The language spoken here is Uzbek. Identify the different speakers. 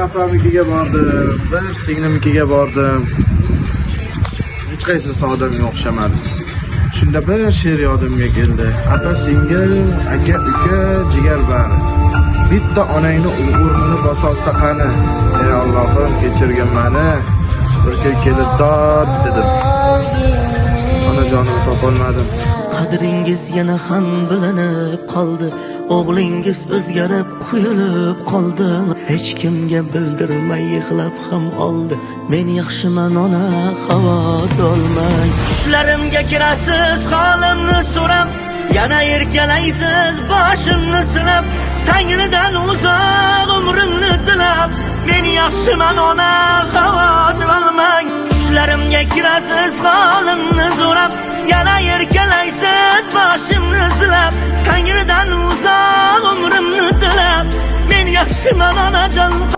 Speaker 1: apamnikiga bordim, bir singlimnikiga bordim. Hech qaysisi odamga o'xshamadi. Shunda bir she'r yodimga keldi. Apa singil, aka uka, jigar bari. Bitta onangni o'rnini bosolsa qani. Ey Allohim, kechirgin meni. Bir kun kelib dod dedim. Onajonimni topolmadim.
Speaker 2: Qadringiz yana ham bilinib qoldi. O'g'lingiz o'zgarib quyilib qoldi. Hech kimga bildirmay yig'lab ham oldi. Men yaxshiman ona, xavotir olmang. Tushlarimga kirasiz, holimni so'rab, yana erkalaysiz boshimni silab, Tangridan uzoq umrimni tilab. Men yaxshiman ona, xavotir olmang. Tushlarimga kirasiz, holimni so'rab, yana erkalaysiz boshimni silab, Tangridan uzoq umrimni tilab. Men yaxshiman onajon.